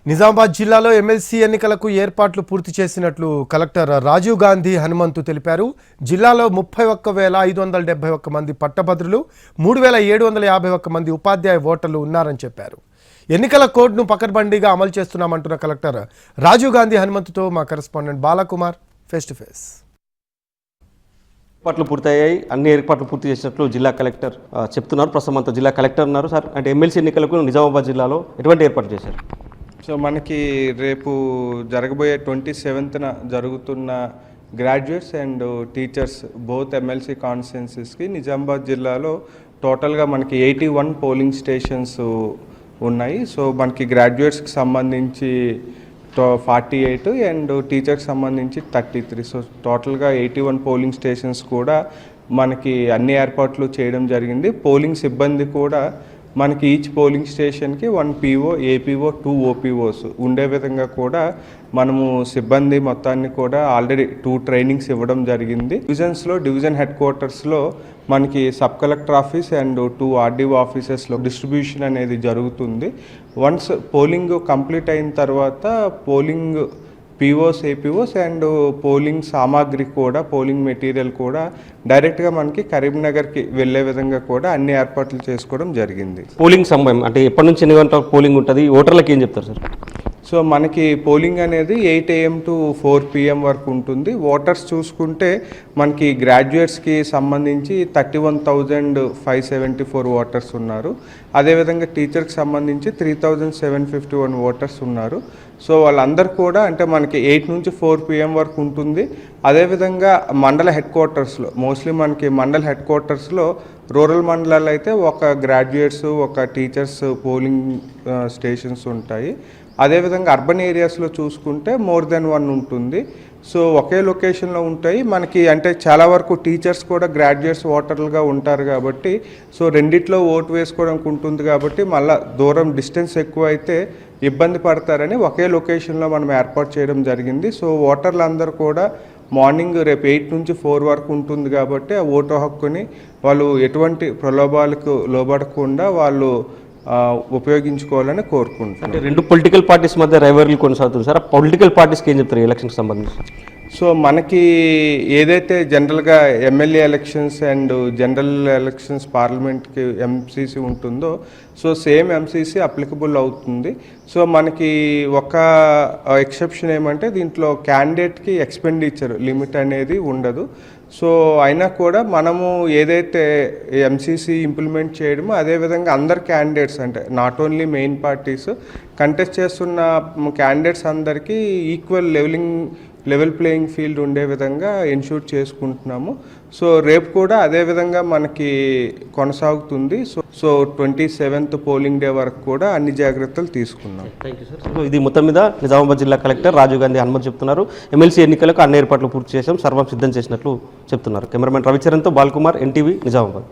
నిజామాబాద్ జిల్లాలో ఎమ్మెల్సీ ఎన్నికలకు ఏర్పాట్లు పూర్తి చేసినట్లు కలెక్టర్ రాజీవ్ గాంధీ హనుమంతు తెలిపారు. జిల్లాలో 31,571 మంది పట్టభద్రులు, 3,751 మంది ఉపాధ్యాయ ఓటర్లు ఉన్నారని చెప్పారు. ఎన్నికల కోడ్ను పకడ్బందీగా అమలు చేస్తున్నామంటున్న కలెక్టర్ రాజీవ్ గాంధీ హనుమంతుతో మా correspondent Balakumar face to face. ఏర్పాట్లు పూర్తయ్యాయి, అన్ని ఏర్పాట్లు పూర్తి చేసినట్లు జిల్లా కలెక్టర్ చెప్తున్నారు. ప్రస్తుతం అంతా జిల్లా కలెక్టర్ ఉన్నారు. సార్, అంటే ఎమ్మెల్సీ ఎన్నికలకు నిజామాబాద్ జిల్లాలో ఎటువంటి ఏర్పాట్లు చేశారు? సో మనకి రేపు జరగబోయే 27న జరుగుతున్న graduates and teachers both MLC కాన్స్టిట్యున్సీస్కి నిజామాబాద్ జిల్లాలో టోటల్గా మనకి 81 పోలింగ్ స్టేషన్స్ ఉన్నాయి. సో మనకి గ్రాడ్యుయేట్స్కి సంబంధించి 48 అండ్ టీచర్కి సంబంధించి 33. సో టోటల్గా 81 పోలింగ్ స్టేషన్స్ కూడా మనకి అన్ని ఏర్పాట్లు చేయడం జరిగింది. పోలింగ్ సిబ్బంది కూడా మనకి ఈచ్ పోలింగ్ స్టేషన్కి 1 PO, APO, 2 OPOs ఉండే విధంగా కూడా మనము సిబ్బంది మొత్తాన్ని కూడా ఆల్రెడీ 2 ట్రైనింగ్స్ ఇవ్వడం జరిగింది. డివిజన్స్లో డివిజన్ హెడ్ క్వార్టర్స్లో మనకి sub collector office and 2 RDO ఆఫీసెస్లో డిస్ట్రిబ్యూషన్ అనేది జరుగుతుంది. వన్స్ పోలింగ్ కంప్లీట్ అయిన తర్వాత polling POs, APOs and polling సామాగ్రి కూడా, పోలింగ్ మెటీరియల్ కూడా డైరెక్ట్గా మనకి కరీంనగర్కి వెళ్ళే విధంగా కూడా అన్ని ఏర్పాట్లు చేసుకోవడం జరిగింది. పోలింగ్ సమయం అంటే ఎప్పటి నుంచి ఎన్ని గంటలకు పోలింగ్ ఉంటుంది, ఓటర్లకు ఏం చెప్తారు సార్? సో మనకి పోలింగ్ అనేది 8 AM to 4 PM వరకు ఉంటుంది. ఓటర్స్ చూసుకుంటే మనకి గ్రాడ్యుయేట్స్కి సంబంధించి 31,574 ఓటర్స్ ఉన్నారు. అదేవిధంగా టీచర్కి సంబంధించి 3,751 ఓటర్స్ ఉన్నారు. సో వాళ్ళందరూ కూడా అంటే మనకి 8 నుంచి 4 PM వరకు ఉంటుంది. అదేవిధంగా మండల హెడ్ క్వార్టర్స్లో మోస్ట్లీ మనకి మండల హెడ్ క్వార్టర్స్లో రూరల్ మండలాలు అయితే ఒక గ్రాడ్యుయేట్స్, ఒక టీచర్స్ పోలింగ్ స్టేషన్స్ ఉంటాయి. అదేవిధంగా అర్బన్ ఏరియాస్లో చూసుకుంటే మోర్ దెన్ 1 ఉంటుంది. సో ఒకే లొకేషన్లో ఉంటాయి. మనకి అంటే చాలా వరకు టీచర్స్ కూడా గ్రాడ్యుయేట్స్ ఓటర్లుగా ఉంటారు కాబట్టి సో రెండిట్లో ఓటు వేసుకోవడానికి ఉంటుంది కాబట్టి మళ్ళీ దూరం డిస్టెన్స్ ఎక్కువ అయితే ఇబ్బంది పడతారని ఒకే లొకేషన్లో మనం ఏర్పాటు చేయడం జరిగింది. సో ఓటర్లందరూ కూడా మార్నింగ్ రేపు 8 నుంచి 4 వరకు ఉంటుంది కాబట్టి ఆ ఓటు హక్కుని వాళ్ళు ఎటువంటి ప్రలోభాలకు లోబడకుండా వాళ్ళు ఉపయోగించుకోవాలని కోరుకుంటున్నాను. అంటే 2 పొలిటికల్ పార్టీస్ మధ్య రైవల్రీ కొనసాగుతుంది సార్. పొలిటికల్ పార్టీస్కి ఏం చెప్తారు ఎలక్షన్కి సంబంధించి? సో మనకి ఏదైతే జనరల్గా MLA elections and general elections పార్లమెంట్కి MCC ఉంటుందో సో సేమ్ MCC అప్లికబుల్ అవుతుంది. సో మనకి ఒక ఎక్సెప్షన్ ఏమంటే దీంట్లో క్యాండిడేట్కి ఎక్స్పెండిచర్ లిమిట్ అనేది ఉండదు. సో అయినా కూడా మనము ఏదైతే MCC ఇంప్లిమెంట్ చేయడమో అదేవిధంగా అందరు క్యాండిడేట్స్ అంటే not only main parties contest చేస్తున్న క్యాండిడేట్స్ అందరికీ ఈక్వల్ లెవెల్ ప్లేయింగ్ ఫీల్డ్ ఉండే విధంగా ఎన్ష్యూర్ చేసుకుంటున్నాము. సో రేపు కూడా అదేవిధంగా మనకి కొనసాగుతుంది. సో 27th పోలింగ్ డే వరకు కూడా అన్ని జాగ్రత్తలు తీసుకున్నాం. Thank you sir. సో ఇది మొత్తం మీద నిజామాబాద్ జిల్లా కలెక్టర్ రాజీవ్ గాంధీ హనుమంతు చెప్తున్నారు. ఎమ్మెల్సీ ఎన్నికలకు అన్ని ఏర్పాట్లు పూర్తి చేసాం, సర్వం సిద్ధం చేసినట్లు చెప్తున్నారు. కెమెరామెన్ రవిచరణ్తో బాలకుమార్, NTV, నిజామాబాద్.